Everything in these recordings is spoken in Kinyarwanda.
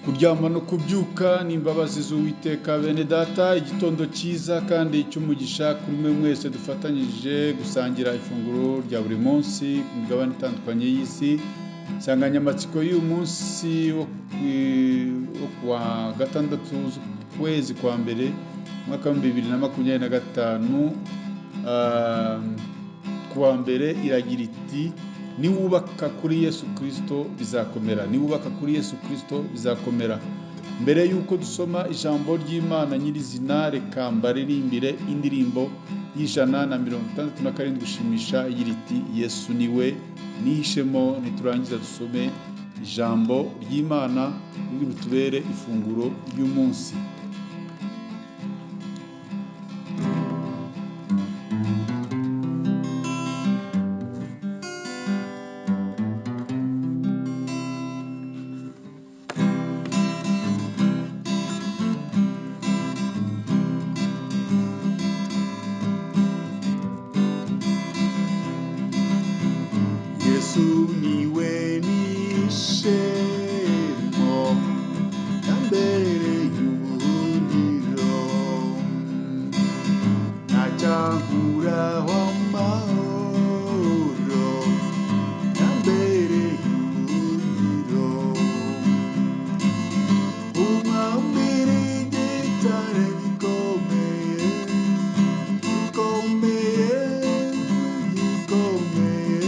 kuryama no kubyuka n'imbabazi z'Uwiteka. Bene data, igitondo cyiza kandi cy'umugisha kuri mwe mwese dufatanyije gusangira ifunguro rya buri munsi ku migabane itandukanye y'isi. Insanganyamatsiko y'uyu munsi wo kuwa gatandatu z'ukwezi kwa mbere umwaka wa 2025, kuwa mbere iragira iti: niwubaka kuri Yesu Kristo bizakomera. Niwubaka kuri Yesu Kristo bizakomera. Mbere yuko dusoma ijambo ry'Imana nyirizina, reka mbaririmbire indirimbo y'167 gushimisha igira iti: Yesu niwe nihishemo. Niturangiza dusome ijambo ry'Imana riri butubere ifunguro ry'umunsi. Yesu niwe nihishemo, yambereye ubuhungiro, ntacankuraho amahoro, yambereye ubuhungiro, umwambira igitare gikomeye, gikomeye, gikomeye,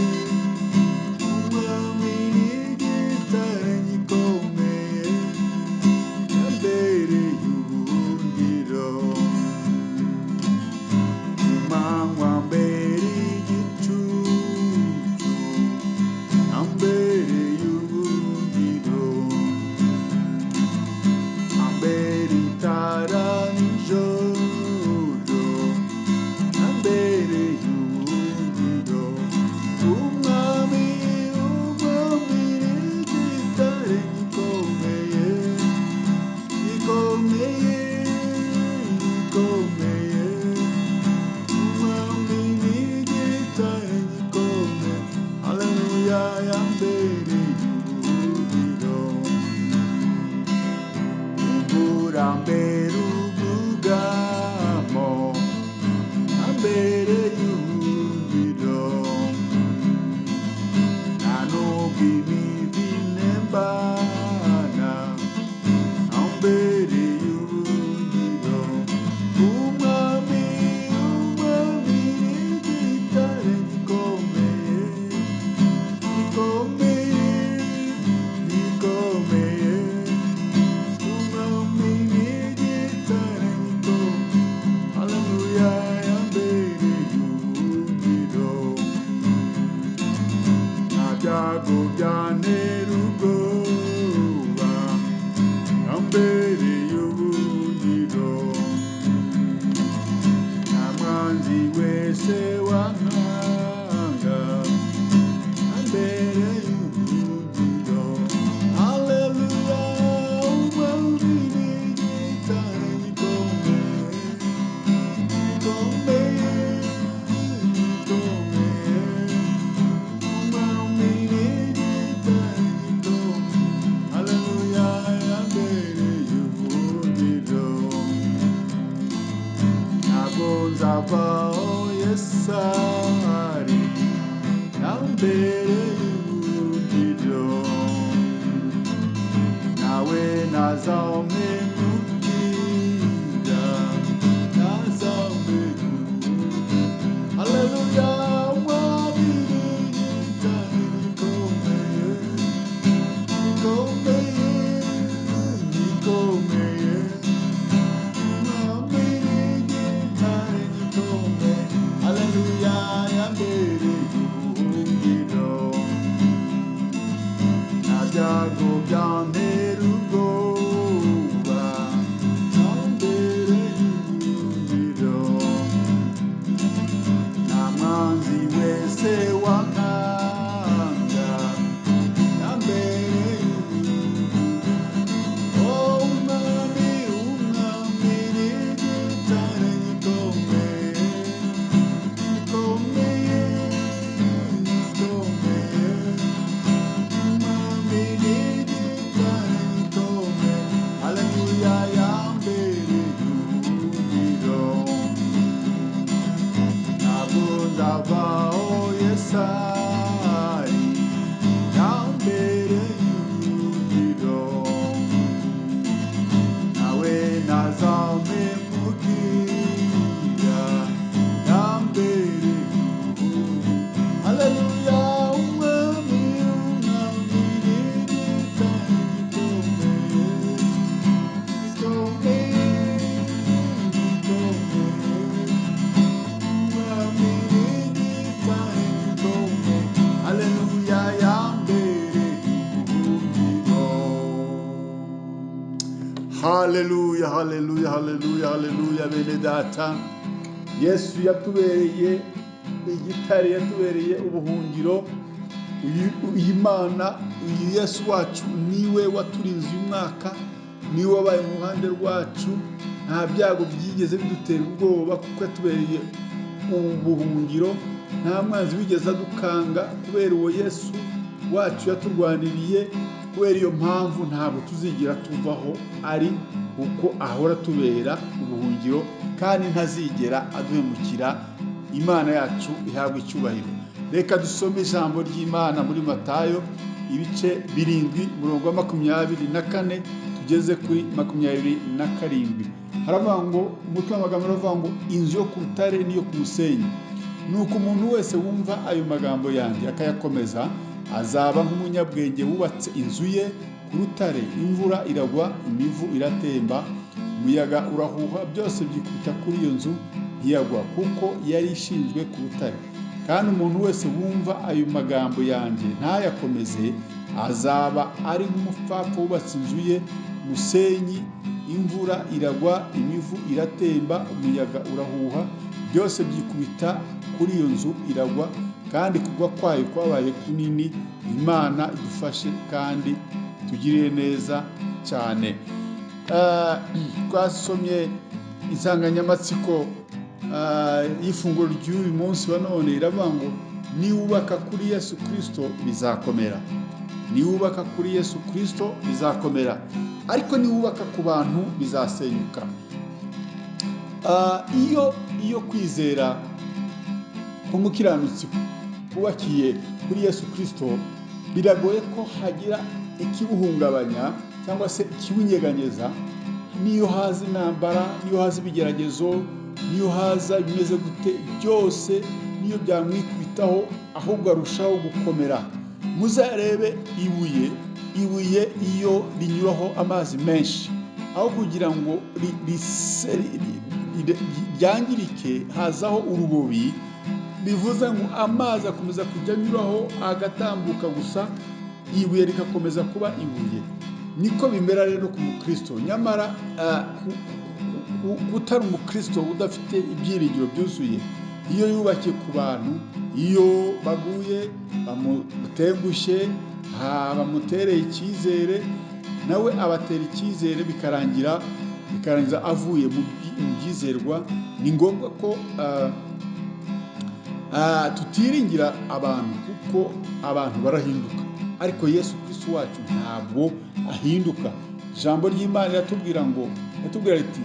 Haleluya, haleluya, haleluya, haleluya bene data. Yesu yatubereye igitare, yatubereye ubuhungiro. Uyu Imana, uyu Yesu wacu niwe waturinze uyu mwaka, niwe wabaye mu ruhande rwacu. Nta byago byigeze bidutera ubwoba kuko yatubereye ubuhungiro. Nta mwanzi wigeze adukanga kubera uwo Yesu wacu yaturwaniriye. Kubera iyo mpamvu ntabwo tuzigira tuvaho, ari uko ahora tubera ubuhungiro kandi ntazigera aduhemukira. Imana yacu ihabwa icyubahiro. Reka dusome ijambo ry'Imana muri Matayo ibice 7 umurongo wa 24 tugeze kuri 27. Haravuga ngo, umutwe w'amagambo aravuga ngo inzu yo ku rutare n'iyo ku musenyi. Nuko umuntu wese wumva ayo magambo yanjye akayakomeza azaba nk'umunyabwenge wubatse inzu ye ku rutare. Imvura iragwa, imivu iratemba, umuyaga urahuha, byose byikubita kuri iyo nzu ntiyagwa, kuko yari ishinzwe ku rutare. Kandi umuntu wese wumva ayo magambo yanjye ntayakomeze azaba ari nk'umupfapfa wubatse inzu ye musenyi. Imvura iragwa, imivu iratemba, umuyaga urahuha, byose byikubita kuri iyo nzu iragwa, kandi kugwa kwayo kwabaye kunini. Imana idufashe kandi tugirire neza cyane. Twasomye insanganyamatsiko y'ifunguro ry'uyu munsi wa none, iravuga ngo niwubaka kuri Yesu Kristo bizakomera. Niwubaka kuri Yesu Kristo bizakomera, ariko niwubaka ku bantu bizasenyuka. Iyo kwizera k'umukiranutsi kubakiye kuri Yesu Kristo, biragoye ko hagira ikibuhungabanya cyangwa se ikibunyeganyeza. Niyo haza intambara, niyo haza ibigeragezo, niyo haza bimeze gute, byose niyo byamwikubitaho ahubwo arushaho gukomera. Muzarebe ibuye iyo rinyuraho amazi menshi, aho kugira ngo ryangirike hazaho urubobi, bivuze ngo amazi akomeza kujya anyuraho agatambuka gusa, ibuye rikakomeza kuba ibuye. Niko bimera rero ku mukristo. Nyamara utari umukristo udafite ibyiringiro byuzuye, iyo yubakiye ku bantu, iyo baguye bamutengushye, bamutereye icyizere, nawe abatera icyizere bikarangiza avuye mu byizerwa. Ni ngombwa ko tutiringira abantu, kuko abantu barahinduka, ariko Yesu Kristo wacu ntabwo ahinduka. Ijambo ry'Imana riratubwira riti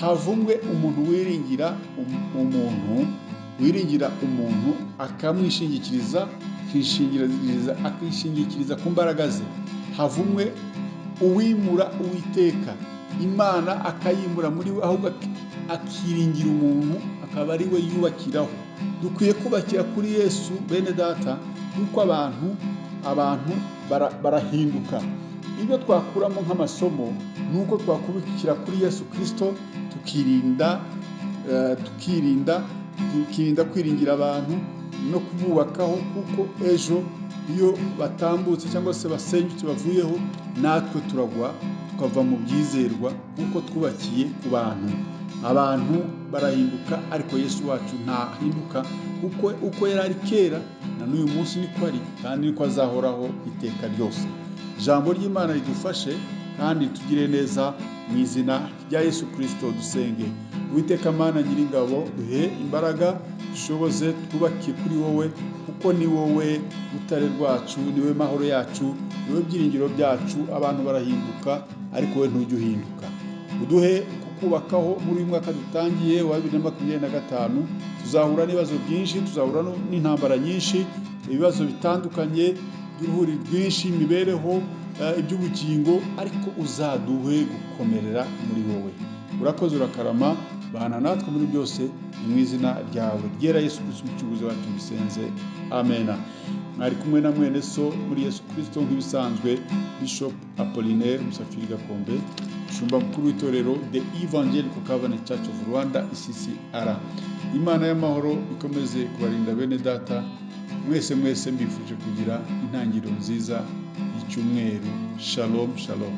havumwe umuntu wiringira umuntu akamwishingikiriza, akishingikiriza ku mbaraga ze. Havumwe uwimura Uwiteka, Imana akayimura muri we, ahubwo akiringira umuntu akaba ari we yubakiraho. Dukwiye kubakira kuri Yesu bene data, kuko abantu barahinduka. Ibyo twakuramo nk'amasomo nuko twakubikira kuri Yesu Kristo, tukirinda kwiringira abantu no kububakaho, kuko ejo iyo batambutse cyangwa se basenyutse bavuyeho, natwe turagwa tukava mu byizerwa, kuko twubakiye ku bantu. Abantu barahinduka, ariko Yesu wacu ntahinduka. Uko yari ari kera na n'uyu munsi niko ari, kandi niko azahoraho iteka ryose. Ijambo ry'Imana ridufashe kandi tugire neza. Mu izina rya Yesu Kristo dusenge. Uwiteka Mana Nyiringabo, duhe imbaraga, dushoboze twubakiye kuri wowe, kuko ni wowe rutare rwacu, ni wowe mahoro yacu, ni wowe byiringiro byacu. Abantu barahinduka, ariko wowe ntujya uhinduka. Uduhe kukubakaho muri uyu mwaka dutangiye wa 2025. Tuzahura n'ibibazo byinshi, tuzahura n'intambara nyinshi, ibibazo bitandukanye by'uruhuri rwinshi, imibereho, iby'ubugingo, ariko uzaduhe gukomerera muri wowe. Urakoze, urakarama, bana natwe muri byose, mu izina ryawe ryera Yesu Kristo umucunguzi wacu bisenze, amena. Mwari kumwe na mwene so muri Yesu Kristo nk'ibisanzwe, Bishop Apollinaire Musafiri Gakombe, shumba mukuru w'itorero The Evangelical Covenant Church of Rwanda ECCR. Imana y'amahoro ikomeze kubarinda bene data. Mwese mbifuje kugira intangiriro nziza y'icyumweru. Shalom, shalom.